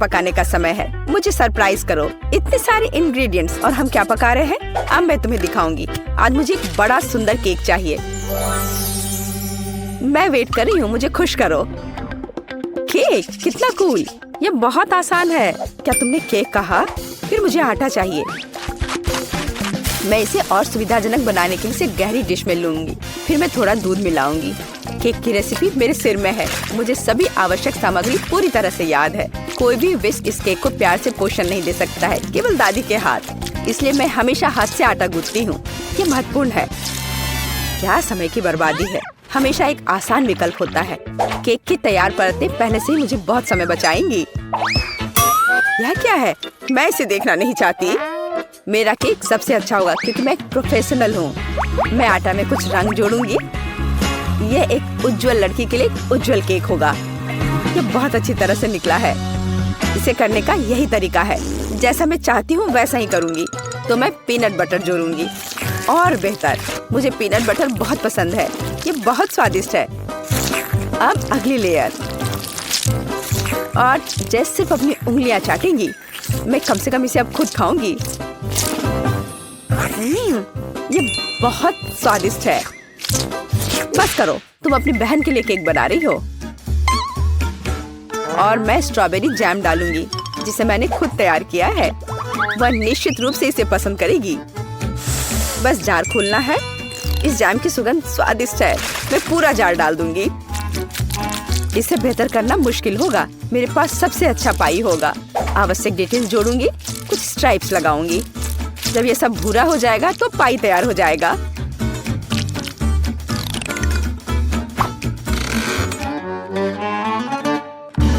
पकाने का समय है। मुझे सरप्राइज करो। इतने सारे इंग्रेडिएंट्स और हम क्या पका रहे हैं अब मैं तुम्हें दिखाऊंगी। आज मुझे एक बड़ा सुंदर केक चाहिए। मैं वेट कर रही हूँ, मुझे खुश करो। केक कितना कूल। ये बहुत आसान है। क्या तुमने केक कहा? फिर मुझे आटा चाहिए। मैं इसे और सुविधाजनक बनाने के लिए इसे गहरी डिश में लूंगी। फिर मैं थोड़ा दूध मिलाऊंगी। केक की रेसिपी मेरे सिर में है। मुझे सभी आवश्यक सामग्री पूरी तरह से याद है। कोई भी विस्क इस केक को प्यार से पोषण नहीं दे सकता है, केवल दादी के हाथ। इसलिए मैं हमेशा हाथ से आटा गूंथती हूँ। ये महत्वपूर्ण है। क्या समय की बर्बादी है। हमेशा एक आसान विकल्प होता है। केक की तैयार परतें पहले से ही मुझे बहुत समय बचाएंगी। यह क्या है? मैं इसे देखना नहीं चाहती। मेरा केक सबसे अच्छा होगा क्योंकि मैं एक प्रोफेशनल हूँ। मैं आटा में कुछ रंग जोड़ूंगी। यह एक उज्जवल लड़की के लिए उज्जवल केक होगा। ये बहुत अच्छी तरह से निकला है। इसे करने का यही तरीका है। जैसा मैं चाहती हूँ वैसा ही करूँगी। तो मैं पीनट बटर जोड़ूंगी। और बेहतर, मुझे पीनट बटर बहुत पसंद है। ये बहुत स्वादिष्ट है। अब अगली लेयर। और जैसे सिर्फ अपनी उंगलियां चाटेंगी, मैं कम से कम इसे अब खुद खाऊंगी। ये बहुत स्वादिष्ट है। बस करो, तुम अपनी बहन के लिए केक बना रही हो। और मैं स्ट्रॉबेरी जैम डालूंगी जिसे मैंने खुद तैयार किया है। वह निश्चित रूप से इसे पसंद करेगी। बस जार खोलना है। इस जैम की सुगंध स्वादिष्ट है। मैं पूरा जार डाल दूंगी। इसे बेहतर करना मुश्किल होगा। मेरे पास सबसे अच्छा पाई होगा। आवश्यक डिटेल्स जोड़ूंगी। कुछ स्ट्राइप्स लगाऊंगी। जब ये सब भूरा हो जाएगा तो पाई तैयार हो जाएगा।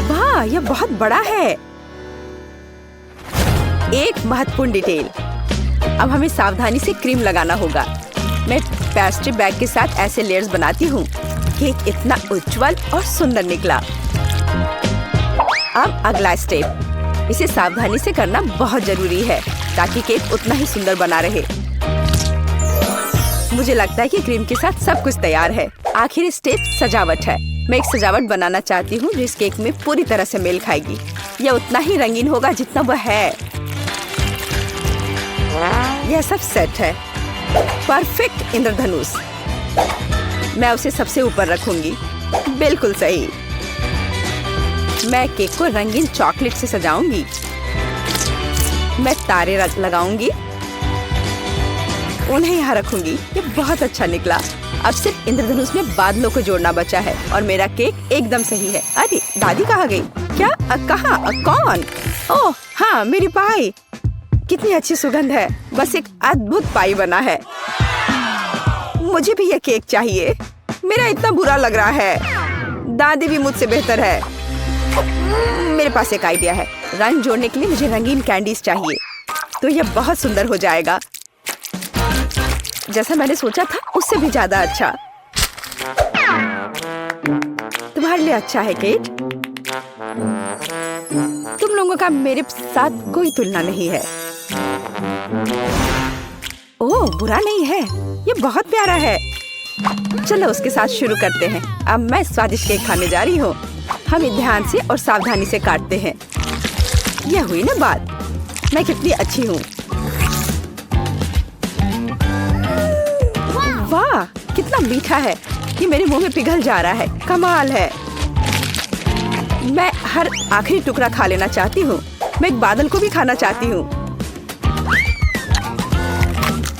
वाह, यह बहुत बड़ा है। एक महत्वपूर्ण डिटेल। अब हमें सावधानी से क्रीम लगाना होगा। मैं पेस्ट्री बैग के साथ ऐसे लेयर्स बनाती हूँ। केक इतना उज्जवल और सुंदर निकला। अब अगला स्टेप। इसे सावधानी से करना बहुत जरूरी है ताकि केक उतना ही सुंदर बना रहे। मुझे लगता है कि क्रीम के साथ सब कुछ तैयार है। आखिरी स्टेप सजावट है। मैं एक सजावट बनाना चाहती हूँ जो इस केक में पूरी तरह से मेल खाएगी। यह उतना ही रंगीन होगा जितना वह है। यह सब सेट है। परफेक्ट इंद्रधनुष। मैं उसे सबसे ऊपर रखूंगी। बिल्कुल सही। मैं केक को रंगीन चॉकलेट से सजाऊंगी। मैं तारे लगाऊंगी। उन्हें यहाँ रखूंगी। ये बहुत अच्छा निकला। अब सिर्फ इंद्रधनुष में बादलों को जोड़ना बचा है और मेरा केक एकदम सही है। अरे दादी कहाँ गई? क्या? कहाँ? कौन? ओह हाँ, मेरी पाई। कितनी अच्छी सुगंध है। बस एक अद्भुत पाई बना है। मुझे भी ये केक चाहिए। मेरा इतना बुरा लग रहा है। दादी भी मुझसे बेहतर है। मेरे पास एक आइडिया है। रंग जोड़ने के लिए मुझे रंगीन कैंडीज चाहिए। तो यह बहुत सुंदर हो जाएगा। जैसा मैंने सोचा था उससे भी ज्यादा अच्छा। तुम्हारे लिए अच्छा है केट। तुम लोगों का मेरे साथ कोई तुलना नहीं है। ओह, बुरा नहीं है। ये बहुत प्यारा है। चलो उसके साथ शुरू करते हैं। अब मैं स्वादिष्ट केक खाने जा रही हूँ। हम ध्यान से और सावधानी से काटते हैं। यह हुई ना बात। मैं कितनी अच्छी हूँ। वाह, कितना मीठा है। ये मेरे मुंह में पिघल जा रहा है। कमाल है। मैं हर आखिरी टुकड़ा खा लेना चाहती हूँ। मैं एक बादल को भी खाना चाहती हूँ।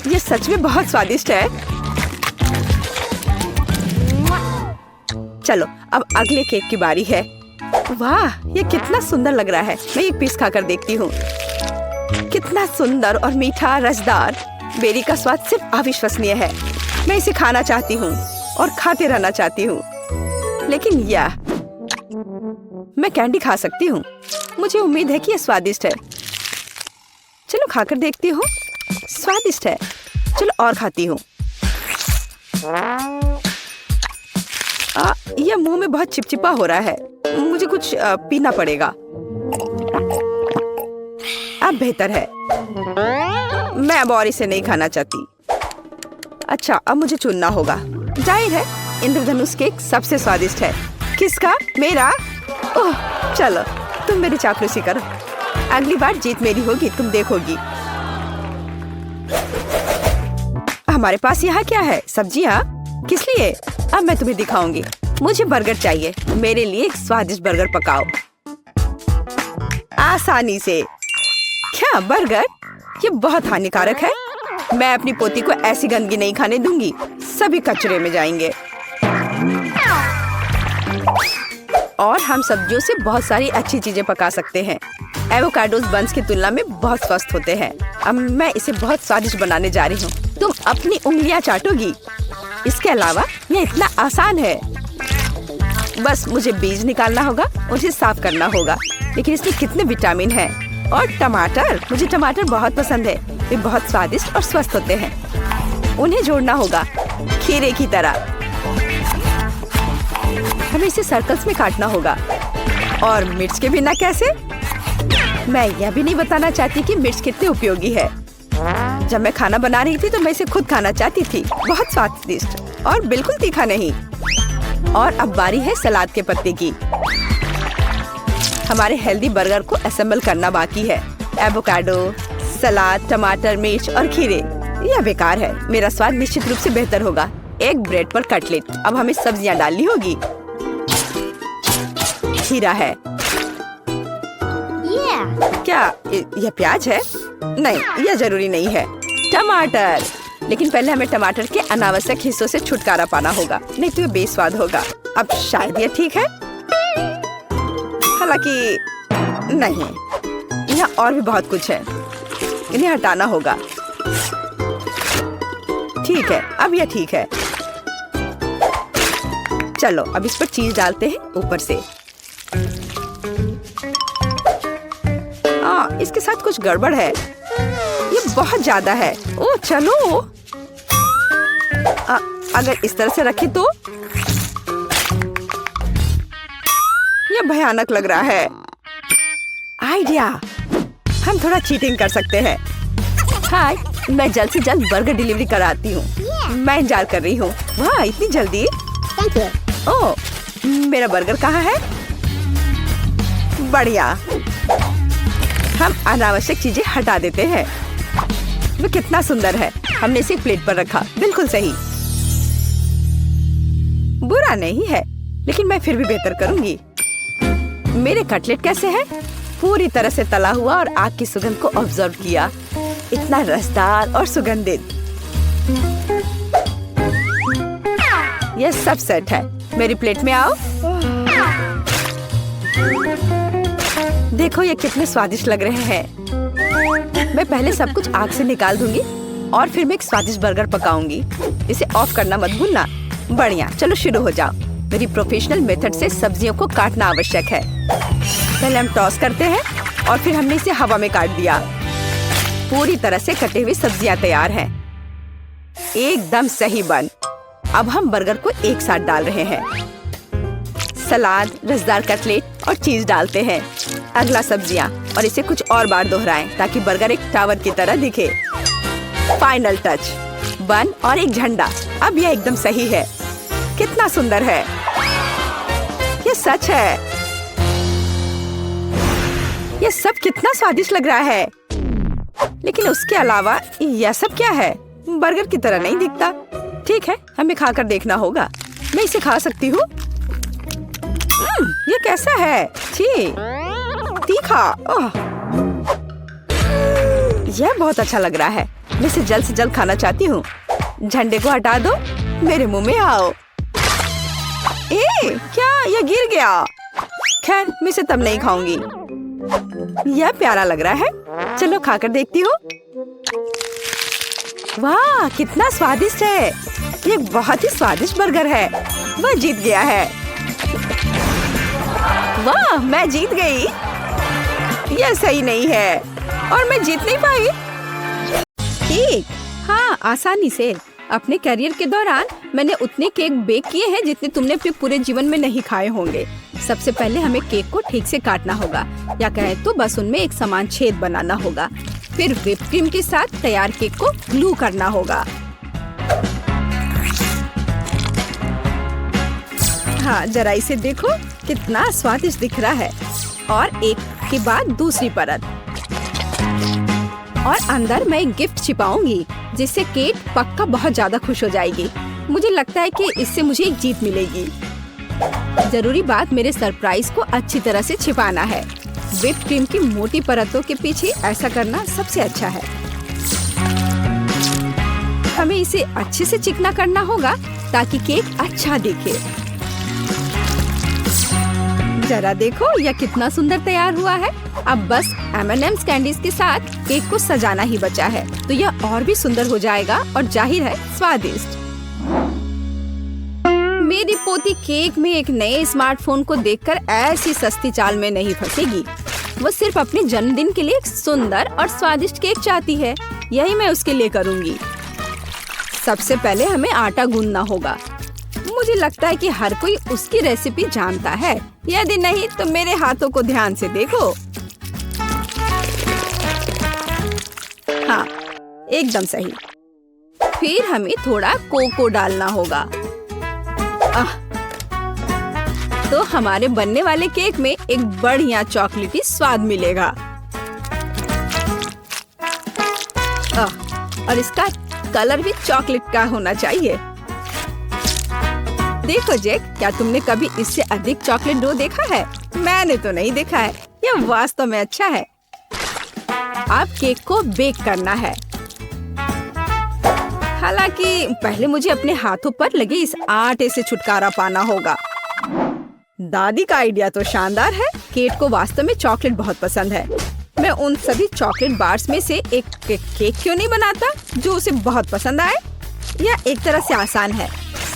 ये सच में बहुत स्वादिष्ट है। चलो अब अगले केक की बारी है। वाह, ये कितना सुंदर लग रहा है। मैं एक पीस खाकर देखती हूँ। कितना सुंदर और मीठा, रसदार। बेरी का स्वाद सिर्फ अविश्वसनीय है। मैं इसे खाना चाहती हूँ और खाते रहना चाहती हूँ। लेकिन यह मैं कैंडी खा सकती हूँ। मुझे उम्मीद है कि यह स्वादिष्ट है। चलो खाकर देखती हूँ। स्वादिष्ट है। चलो और खाती हूँ। यह मुंह में बहुत चिपचिपा हो रहा है। मुझे कुछ पीना पड़ेगा। अब बेहतर है। मैं अब और इसे नहीं खाना चाहती। अच्छा, अब मुझे चुनना होगा। जाहिर है इंद्रधनुष केक सबसे स्वादिष्ट है। किसका? मेरा? ओह चलो, तुम मेरी चापलूसी करो। अगली बार जीत मेरी होगी, तुम देखोगी। हमारे पास यहाँ क्या है? सब्जियाँ? किस लिए? अब मैं तुम्हें दिखाऊंगी। मुझे बर्गर चाहिए। मेरे लिए एक स्वादिष्ट बर्गर पकाओ आसानी से। क्या बर्गर? ये बहुत हानिकारक है। मैं अपनी पोती को ऐसी गंदगी नहीं खाने दूंगी। सभी कचरे में जाएंगे। और हम सब्जियों से बहुत सारी अच्छी चीजें पका सकते हैं। एवोकाडोस बंस की तुलना में बहुत स्वस्थ होते हैं। अब मैं इसे बहुत स्वादिष्ट बनाने जा रही हूँ। तुम अपनी उंगलियां चाटोगी। इसके अलावा ये इतना आसान है। बस मुझे बीज निकालना होगा, उसे साफ करना होगा। लेकिन इसमें कितने विटामिन हैं। और टमाटर, मुझे टमाटर बहुत पसंद है। वे बहुत स्वादिष्ट और स्वस्थ होते हैं। उन्हें जोड़ना होगा खीरे की तरह। हमें इसे सर्कल्स में काटना होगा। और मिर्च के बिना कैसे? मैं यह भी नहीं बताना चाहती कि मिर्च कितनी उपयोगी है। जब मैं खाना बना रही थी तो मैं इसे खुद खाना चाहती थी। बहुत स्वादिष्ट और बिल्कुल तीखा नहीं। और अब बारी है सलाद के पत्ते की। हमारे हेल्दी बर्गर को असेंबल करना बाकी है। एवोकाडो, सलाद, टमाटर, मिर्च और खीरे। यह बेकार है। मेरा स्वाद निश्चित रूप से बेहतर होगा। एक ब्रेड पर कटलेट। अब हमें सब्जियां डालनी होगी। खीरा है। क्या यह प्याज है? नहीं, यह जरूरी नहीं है। टमाटर। लेकिन पहले हमें टमाटर के अनावश्यक हिस्सों से छुटकारा पाना होगा, नहीं तो यह बेस्वाद होगा। अब शायद यह ठीक है, हालांकि नहीं। यहाँ और भी बहुत कुछ है। इन्हें हटाना होगा। ठीक है, अब यह ठीक है। चलो अब इस पर चीज डालते हैं ऊपर से। इसके साथ कुछ गड़बड़ है। ये बहुत ज्यादा है। ओह चलो, अगर इस तरह से रखे तो ये भयानक लग रहा है। आइडिया, हम थोड़ा चीटिंग कर सकते हैं। हाय, मैं जल्द से जल्द बर्गर डिलीवरी कराती हूँ। मैं इंतजार कर रही हूँ। वाह, इतनी जल्दी? ओह, मेरा बर्गर कहाँ है? बढ़िया। हम अनावश्यक चीजें हटा देते हैं। वो कितना सुंदर है। हमने इसे प्लेट पर रखा। बिल्कुल सही। बुरा नहीं है, लेकिन मैं फिर भी बेहतर करूंगी। मेरे कटलेट कैसे हैं? पूरी तरह से तला हुआ और आग की सुगंध को ऑब्जर्व किया। इतना रसदार और सुगंधित। यह सब सेट है। मेरी प्लेट में आओ। देखो ये कितने स्वादिष्ट लग रहे हैं। मैं पहले सब कुछ आग से निकाल दूंगी और फिर मैं एक स्वादिष्ट बर्गर पकाऊंगी। इसे ऑफ करना मत भूलना। बढ़िया, चलो शुरू हो जाओ। मेरी प्रोफेशनल मेथड से सब्जियों को काटना आवश्यक है। पहले हम टॉस करते हैं और फिर हमने इसे हवा में काट दिया। पूरी तरह से कटे हुए सब्जियां तैयार हैं। एकदम सही बन। अब हम बर्गर को एक साथ डाल रहे हैं। सलाद, रसदार कटलेट और चीज डालते हैं। अगला सब्जियां और इसे कुछ और बार दोहराएं ताकि बर्गर एक टावर की तरह दिखे। फाइनल टच, बन और एक झंडा। अब यह एकदम सही है। कितना सुंदर है। ये सच है। ये सब कितना स्वादिष्ट लग रहा है। लेकिन उसके अलावा यह सब क्या है? बर्गर की तरह नहीं दिखता। ठीक है, हमें खाकर देखना होगा। मैं इसे खा सकती हूँ। ये कैसा है? छी, तीखा। यह बहुत अच्छा लग रहा है। मैं इसे जल्द से जल्द खाना चाहती हूँ। झंडे को हटा दो। मेरे मुंह में आओ। क्या यह गिर गया? खैर, मैं इसे तब नहीं खाऊंगी। यह प्यारा लग रहा है। चलो खाकर देखती हूँ। वाह, कितना स्वादिष्ट है। ये बहुत ही स्वादिष्ट बर्गर है। वह जीत गया है। वाह, मैं जीत गई। यह सही नहीं है और मैं जीत नहीं पाई। ठीक, हाँ, आसानी से। अपने करियर के दौरान मैंने उतने केक बेक किए हैं जितने तुमने अपने पूरे जीवन में नहीं खाए होंगे। सबसे पहले हमें केक को ठीक से काटना होगा, या कहे तो बस उनमें एक समान छेद बनाना होगा। फिर व्हिप क्रीम के साथ तैयार केक को ग्लू करना होगा। हाँ, जरा इसे देखो, कितना स्वादिष्ट दिख रहा है। और एक के बाद दूसरी परत। और अंदर मैं एक गिफ्ट छिपाऊंगी जिससे केट पक्का बहुत ज्यादा खुश हो जाएगी। मुझे लगता है कि इससे मुझे एक जीत मिलेगी। जरूरी बात मेरे सरप्राइज को अच्छी तरह से छिपाना है। व्हिप क्रीम की मोटी परतों के पीछे ऐसा करना सबसे अच्छा है। हमें इसे अच्छे से चिकना करना होगा ताकि केक अच्छा दिखे। जरा देखो यह कितना सुंदर तैयार हुआ है। अब बस M&M's कैंडीज के साथ केक को सजाना ही बचा है, तो यह और भी सुंदर हो जाएगा और जाहिर है स्वादिष्ट। मेरी पोती केक में एक नए स्मार्टफोन को देखकर ऐसी सस्ती चाल में नहीं फंसेगी। वो सिर्फ अपने जन्मदिन के लिए एक सुंदर और स्वादिष्ट केक चाहती है। यही मैं उसके लिए करूँगी। सबसे पहले हमें आटा गूंदना होगा। मुझे लगता है कि हर कोई उसकी रेसिपी जानता है। यदि नहीं तो मेरे हाथों को ध्यान से देखो। हाँ, एकदम सही। फिर हमें थोड़ा कोको डालना होगा। तो हमारे बनने वाले केक में एक बढ़िया चॉकलेटी स्वाद मिलेगा। और इसका कलर भी चॉकलेट का होना चाहिए। देखो जैक, क्या तुमने कभी इससे अधिक चॉकलेट डो देखा है? मैंने तो नहीं देखा है। यह वास्तव में अच्छा है। अब केक को बेक करना है। हालांकि पहले मुझे अपने हाथों पर लगे इस आटे से छुटकारा पाना होगा। दादी का आइडिया तो शानदार है। केट को वास्तव में चॉकलेट बहुत पसंद है। मैं उन सभी चॉकलेट बार्स में से एक केक क्यों नहीं बनाता जो उसे बहुत पसंद आए। यह एक तरह से आसान है।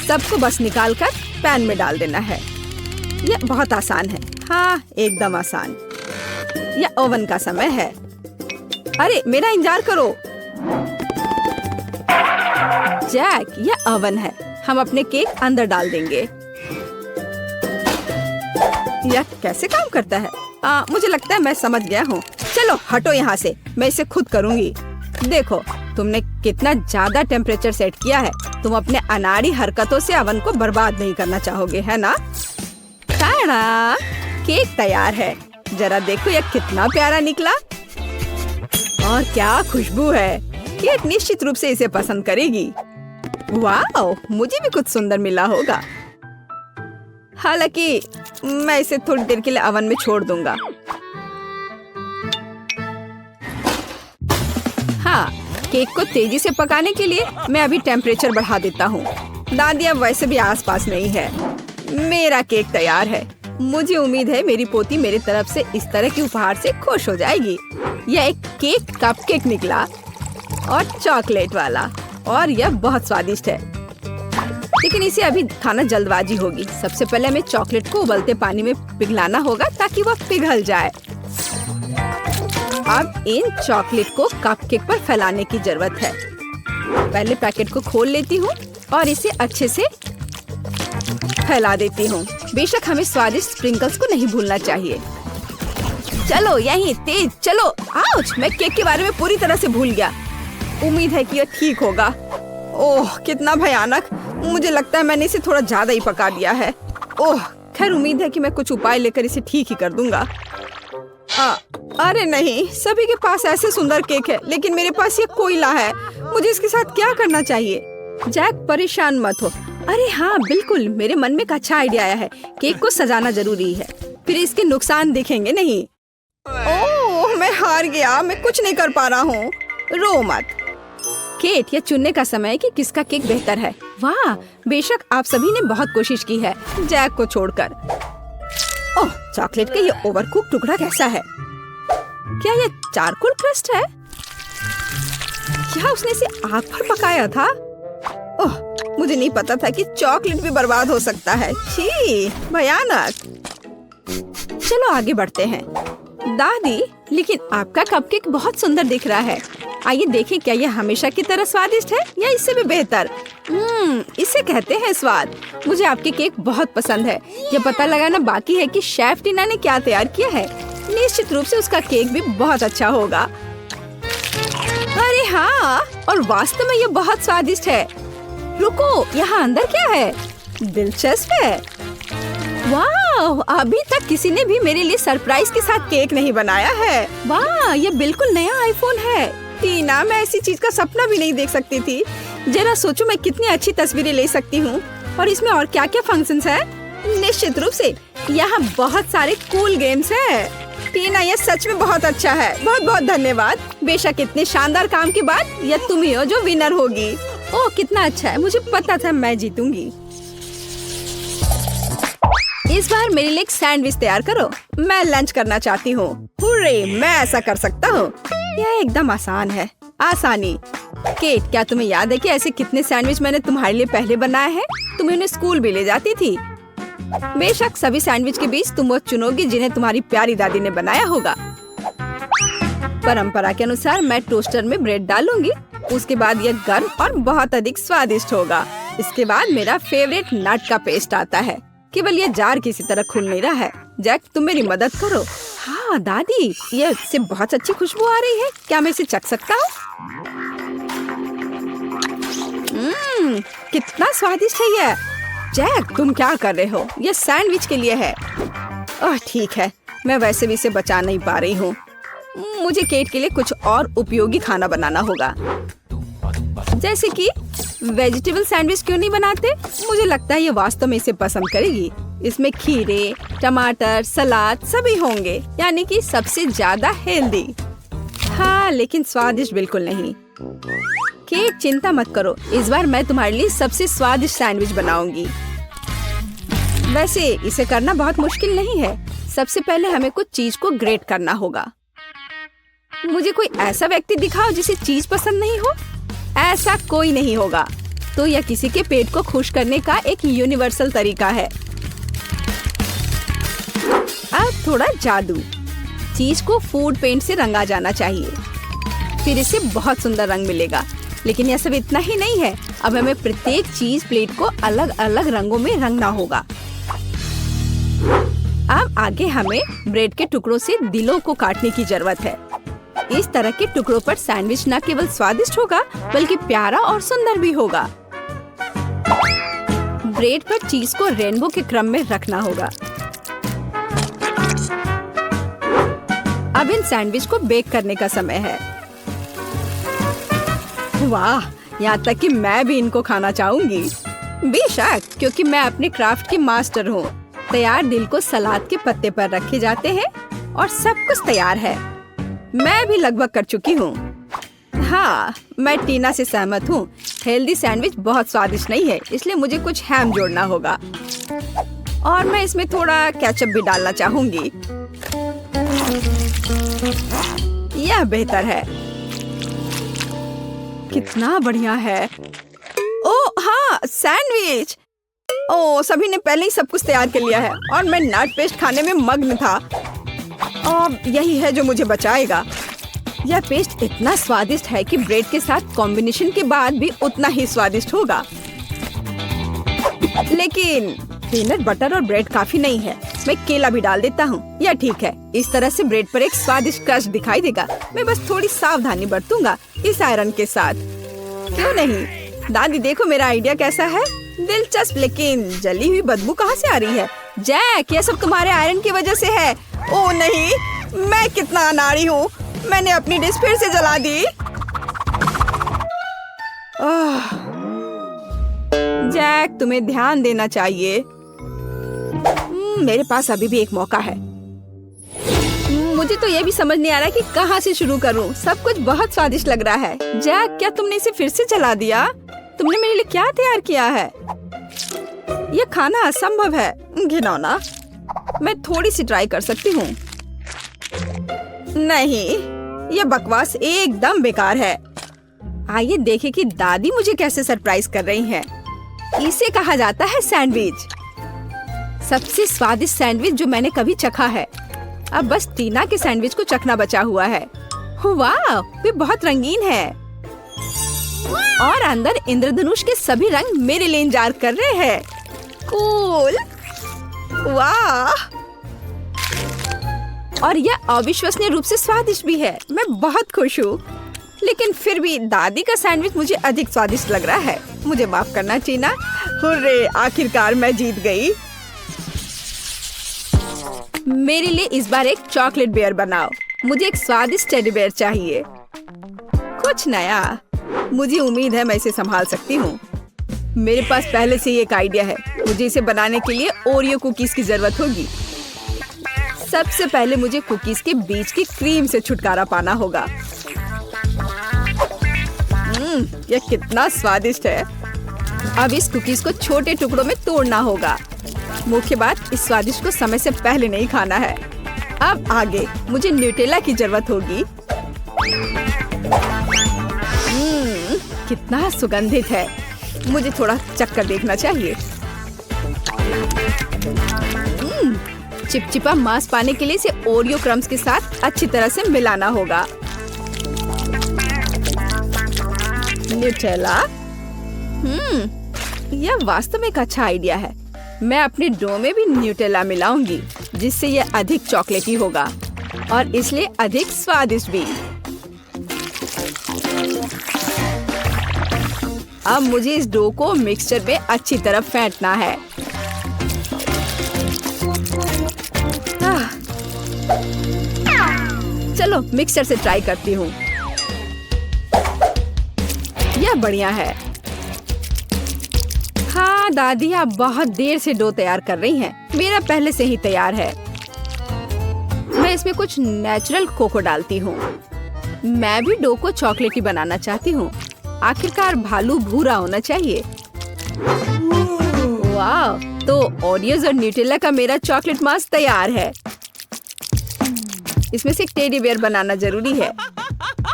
सबको बस निकालकर पैन में डाल देना है। यह बहुत आसान है। हाँ, एकदम आसान। यह ओवन का समय है। अरे मेरा इंतजार करो। जैक, यह ओवन है। हम अपने केक अंदर डाल देंगे। यह कैसे काम करता है? मुझे लगता है मैं समझ गया हूँ। चलो हटो यहाँ से, मैं इसे खुद करूँगी। देखो तुमने कितना ज्यादा टेम्परेचर सेट किया है। तुम अपने अनाड़ी हरकतों से ओवन को बर्बाद नहीं करना चाहोगे, है ना? ताड़ा, केक तैयार है। जरा देखो यह कितना प्यारा निकला और क्या खुशबू है। केक निश्चित रूप से इसे पसंद करेगी। वाह, मुझे भी कुछ सुंदर मिला होगा। हालांकि मैं इसे थोड़ी देर के लिए ओवन में छोड़ दूंगा। हाँ, केक को तेजी से पकाने के लिए मैं अभी टेम्परेचर बढ़ा देता हूँ। दादी अब वैसे भी आसपास नहीं है। मेरा केक तैयार है। मुझे उम्मीद है मेरी पोती मेरी तरफ से इस तरह के उपहार से खुश हो जाएगी। यह एक केक कपकेक निकला और चॉकलेट वाला, और यह बहुत स्वादिष्ट है। लेकिन इसे अभी खाना जल्दबाजी होगी। सबसे पहले हमें चॉकलेट को उबलते पानी में पिघलाना होगा ताकि वह पिघल जाए। अब इन चॉकलेट को कपकेक पर फैलाने की जरूरत है। पहले पैकेट को खोल लेती हूँ और इसे अच्छे से फैला देती हूँ। बेशक हमें स्वादिष्ट स्प्रिंकल्स को नहीं भूलना चाहिए। चलो यहीं तेज चलो। आउच, मैं केक के बारे में पूरी तरह से भूल गया। उम्मीद है कि यह ठीक होगा। ओह कितना भयानक। मुझे लगता है मैंने इसे थोड़ा ज्यादा ही पका दिया है। ओह, खैर उम्मीद है कि मैं कुछ उपाय लेकर इसे ठीक ही कर दूंगा। अरे नहीं, सभी के पास ऐसे सुंदर केक है, लेकिन मेरे पास ये कोयला है। मुझे इसके साथ क्या करना चाहिए? जैक परेशान मत हो। अरे हाँ बिल्कुल, मेरे मन में एक अच्छा आइडिया आया है। केक को सजाना जरूरी है, फिर इसके नुकसान दिखेंगे नहीं। ओह मैं हार गया, मैं कुछ नहीं कर पा रहा हूँ। रो मत केट, यह चुनने का समय है कि किसका केक बेहतर है। वाह, बेशक आप सभी ने बहुत कोशिश की है जैक को छोड़कर। ओह, चॉकलेट का ये ओवरकुक टुकड़ा कैसा है? क्या ये चारकोल क्रस्ट है? क्या उसने इसे आग पर पकाया था? ओह, मुझे नहीं पता था कि चॉकलेट भी बर्बाद हो सकता है। छी, भयानक। चलो आगे बढ़ते हैं। दादी, लेकिन आपका कपकेक बहुत सुंदर दिख रहा है। आइए देखें क्या यह हमेशा की तरह स्वादिष्ट है या इससे भी बेहतर। इसे कहते हैं स्वाद। मुझे आपके केक बहुत पसंद है। यह पता लगाना बाकी है कि शेफ टीना ने क्या तैयार किया है। निश्चित रूप से उसका केक भी बहुत अच्छा होगा। अरे हाँ, और वास्तव में यह बहुत स्वादिष्ट है। रुको, यहाँ अंदर क्या है? दिलचस्प है। वाह, अभी तक किसी ने भी मेरे लिए सरप्राइज के साथ केक नहीं बनाया है। वाह, ये बिल्कुल नया आईफोन है। टीना, मैं ऐसी चीज का सपना भी नहीं देख सकती थी। जरा सोचो मैं कितनी अच्छी तस्वीरें ले सकती हूँ। और इसमें और क्या क्या फंक्शंस हैं? निश्चित रूप से यहाँ बहुत सारे कूल गेम्स हैं। टीना, ये सच में बहुत अच्छा है। बहुत बहुत धन्यवाद। बेशक इतने शानदार काम के बाद यह तुम ही हो जो विनर होगी। ओह, कितना अच्छा है। मुझे पता था मैं जीतूंगी। इस बार मेरे लिए एक सैंडविच तैयार करो। मैं लंच करना चाहती हूँ। हुर्रे, मैं ऐसा कर सकता हूँ। यह एकदम आसान है। आसानी। केट, क्या तुम्हें याद है कि ऐसे कितने सैंडविच मैंने तुम्हारे लिए पहले बनाए हैं? तुम्हें उन्हें स्कूल भी ले जाती थी। बेशक सभी सैंडविच के बीच तुम वो चुनोगी जिन्हें तुम्हारी प्यारी दादी ने बनाया होगा। परंपरा के अनुसार मैं टोस्टर में ब्रेड डालूंगी। उसके बाद यह गर्म और बहुत अधिक स्वादिष्ट होगा। इसके बाद मेरा फेवरेट नट का पेस्ट आता है। केवल ये जार किसी तरह खुल नहीं रहा है। जैक, तुम मेरी मदद करो। हाँ दादी, ये इससे बहुत अच्छी खुशबू आ रही है। क्या मैं इसे चख सकता हूँ? कितना स्वादिष्ट है ये। जैक, तुम क्या कर रहे हो? ये सैंडविच के लिए है। ओह ठीक है, मैं वैसे भी इसे बचा नहीं पा रही हूँ। मुझे केट के लिए कुछ और उपयोगी खाना बनाना होगा। जैसे कि वेजिटेबल सैंडविच क्यों नहीं बनाते? मुझे लगता है ये वास्तव में इसे पसंद करेगी। इसमें खीरे, टमाटर, सलाद सभी होंगे, यानी कि सबसे ज्यादा हेल्दी। हाँ, लेकिन स्वादिष्ट बिल्कुल नहीं। केट, चिंता मत करो, इस बार मैं तुम्हारे लिए सबसे स्वादिष्ट सैंडविच बनाऊंगी। वैसे इसे करना बहुत मुश्किल नहीं है। सबसे पहले हमें कुछ चीज को ग्रेट करना होगा। मुझे कोई ऐसा व्यक्ति दिखाओ जिसे चीज पसंद नहीं हो। ऐसा कोई नहीं होगा। तो यह किसी के पेट को खुश करने का एक यूनिवर्सल तरीका है। अब थोड़ा जादू। चीज को फूड पेंट से रंगा जाना चाहिए, फिर इसे बहुत सुंदर रंग मिलेगा। लेकिन यह सब इतना ही नहीं है। अब हमें प्रत्येक चीज प्लेट को अलग अलग रंगों में रंगना होगा। अब आगे हमें ब्रेड के टुकड़ों से दिलों को काटने की जरूरत है। इस तरह के टुकड़ों पर सैंडविच न केवल स्वादिष्ट होगा बल्कि प्यारा और सुंदर भी होगा। ब्रेड पर चीज को रेनबो के क्रम में रखना होगा। अब इन सैंडविच को बेक करने का समय है। वाह, यहाँ तक कि मैं भी इनको खाना चाहूंगी। बेशक, क्योंकि मैं अपने क्राफ्ट की मास्टर हूँ। तैयार दिल को सलाद के पत्ते पर रखे जाते हैं और सब कुछ तैयार है। मैं भी लगभग कर चुकी हूँ। हाँ, मैं टीना से सहमत हूँ। हेल्दी सैंडविच बहुत स्वादिष्ट नहीं है, इसलिए मुझे कुछ हैम जोड़ना होगा। और मैं इसमें थोड़ा केचप भी डालना चाहूंगी। यह बेहतर है। कितना बढ़िया है। ओह हाँ, सैंडविच। ओह, सभी ने पहले ही सब कुछ तैयार कर लिया है और मैं नट पेस्ट खाने में मग्न था। और यही है जो मुझे बचाएगा। यह पेस्ट इतना स्वादिष्ट है कि ब्रेड के साथ कॉम्बिनेशन के बाद भी उतना ही स्वादिष्ट होगा। लेकिन पीनट बटर और ब्रेड काफी नहीं है। मैं केला भी डाल देता हूँ। यह ठीक है। इस तरह से ब्रेड पर एक स्वादिष्ट क्रस्ट दिखाई देगा। मैं बस थोड़ी सावधानी बरतूंगा इस आयरन के साथ। क्यों नहीं? दादी देखो मेरा आइडिया कैसा है। दिलचस्प, लेकिन जली हुई बदबू कहाँ से आ रही है? जैक, यह सब तुम्हारे आयरन की वजह से है। ओह नहीं, मैं कितना अनाड़ी हूँ। मैंने अपनी डिश फिर से जला दी। जैक, तुम्हें ध्यान देना चाहिए। मेरे पास अभी भी एक मौका है। मुझे तो ये भी समझ नहीं आ रहा कि कहाँ से शुरू करूँ। सब कुछ बहुत स्वादिष्ट लग रहा है। जैक, क्या तुमने इसे फिर से जला दिया? तुमने मेरे लिए क्या तैयार किया है? यह खाना असंभव है। घिनौना। मैं थोड़ी सी ट्राई कर सकती हूँ। नहीं, यह बकवास एकदम बेकार है। आइए देखें कि दादी मुझे कैसे सरप्राइज कर रही हैं। इसे कहा जाता है सैंडविच। सबसे स्वादिष्ट सैंडविच जो मैंने कभी चखा है। अब बस टीना के सैंडविच को चखना बचा हुआ है। वाह, वे बहुत रंगीन है। और अंदर इंद्रधनुष के सभी रंग मेरे लिए इंतजार कर रहे हैं। कूल। वाह, और यह अविश्वसनीय रूप से स्वादिष्ट भी है। मैं बहुत खुश हूँ। लेकिन फिर भी दादी का सैंडविच मुझे अधिक स्वादिष्ट लग रहा है। मुझे माफ करना टीना। हुर्रे, आखिरकार मैं जीत गई। मेरे लिए इस बार एक चॉकलेट बियर बनाओ। मुझे एक स्वादिष्ट टेडी बियर चाहिए, कुछ नया। मुझे उम्मीद है मैं इसे संभाल सकती हूँ। मेरे पास पहले से ही एक आइडिया है। मुझे इसे बनाने के लिए ओरियो कुकीज की जरूरत होगी। सबसे पहले मुझे कुकीज के बीच की क्रीम से छुटकारा पाना होगा। यह कितना स्वादिष्ट है। अब इस कुकीज को छोटे टुकड़ों में तोड़ना होगा। मुख्य बात, इस स्वादिष्ट को समय से पहले नहीं खाना है। अब आगे मुझे न्यूटेला की जरूरत होगी। कितना सुगंधित है। मुझे थोड़ा चक्कर देखना चाहिए। चिपचिपा मांस पाने के लिए इसे ओरियो क्रम्स के साथ अच्छी तरह से मिलाना होगा। न्यूटेला, यह वास्तव में एक अच्छा आइडिया है। मैं अपने डो में भी न्यूटेला मिलाऊंगी, जिससे यह अधिक चॉकलेटी होगा और इसलिए अधिक स्वादिष्ट भी। अब मुझे इस डो को मिक्सचर में अच्छी तरह फेंटना है। चलो मिक्सचर से ट्राई करती हूँ। यह बढ़िया है। हाँ दादी, आप बहुत देर से डो तैयार कर रही हैं। मेरा पहले से ही तैयार है। मैं इसमें कुछ नेचुरल कोको डालती हूँ। मैं भी डो को चॉकलेटी बनाना चाहती हूँ। आखिरकार भालू भूरा होना चाहिए। वाह, तो ओरियोज और न्यूटेला का मेरा चॉकलेट मास्क तैयार है। इसमें से एक टेडी बियर बनाना जरूरी है।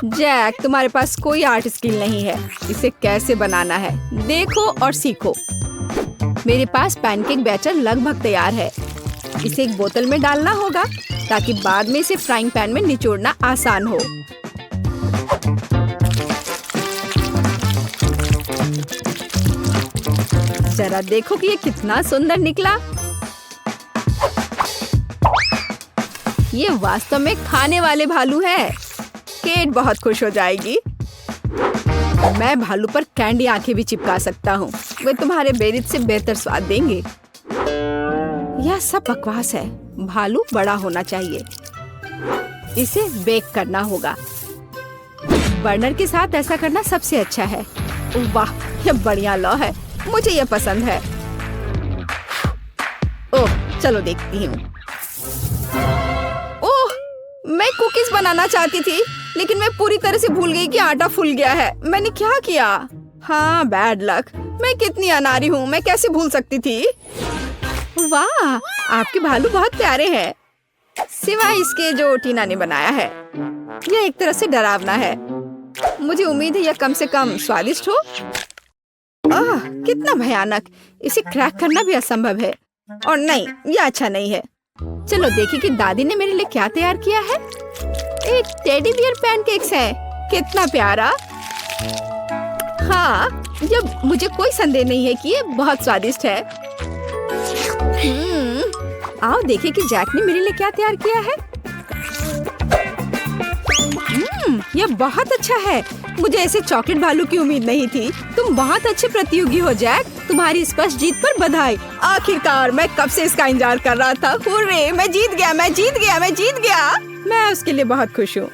जैक, तुम्हारे पास कोई आर्ट स्किल नहीं है। इसे कैसे बनाना है देखो और सीखो। मेरे पास पैनकेक बैटर लगभग तैयार है। इसे एक बोतल में डालना होगा ताकि बाद में इसे फ्राइंग पैन में निचोड़ना आसान हो। जरा देखो कि ये कितना सुंदर निकला। ये वास्तव में खाने वाले भालू है। केट बहुत खुश हो जाएगी। मैं भालू पर कैंडी आंखें भी चिपका सकता हूँ। वे तुम्हारे बेरित से बेहतर स्वाद देंगे। यह सब बकवास है। भालू बड़ा होना चाहिए। इसे बेक करना होगा। बर्नर के साथ ऐसा करना सबसे अच्छा है। वाह, यह बढ़िया लौ है। मुझे यह पसंद है। ओह, चलो देखती हूँ। ओह, मैं कुकीज बनाना चाहती थी, लेकिन मैं पूरी तरह से भूल गई कि आटा फूल गया है। मैंने क्या किया? हाँ, बैड लक। मैं कितनी अनाड़ी हूँ। मैं कैसे भूल सकती थी? वाह, आपके भालू बहुत प्यारे हैं, सिवाय इसके जो टीना ने बनाया है। यह एक तरह से डरावना है। मुझे उम्मीद है यह कम से कम स्वादिष्ट हो। आह, कितना भयानक। इसे क्रैक करना भी असंभव है। और नहीं, यह अच्छा नहीं है। चलो देखिए कि दादी ने मेरे लिए क्या तैयार किया है। एक टेडी बियर पैनकेक्स है। कितना प्यारा। हाँ, जब मुझे कोई संदेह नहीं है कि ये बहुत स्वादिष्ट है। आओ देखिए कि जैक ने मेरे लिए क्या तैयार किया है। यह बहुत अच्छा है। मुझे ऐसे चॉकलेट भालू की उम्मीद नहीं थी। तुम बहुत अच्छे प्रतियोगी हो जैक। तुम्हारी स्पष्ट जीत पर बधाई। आखिरकार, मैं कब से इसका इंतजार कर रहा था। हुर्रे, मैं जीत गया, मैं जीत गया, मैं जीत गया। मैं उसके लिए बहुत खुश हूँ।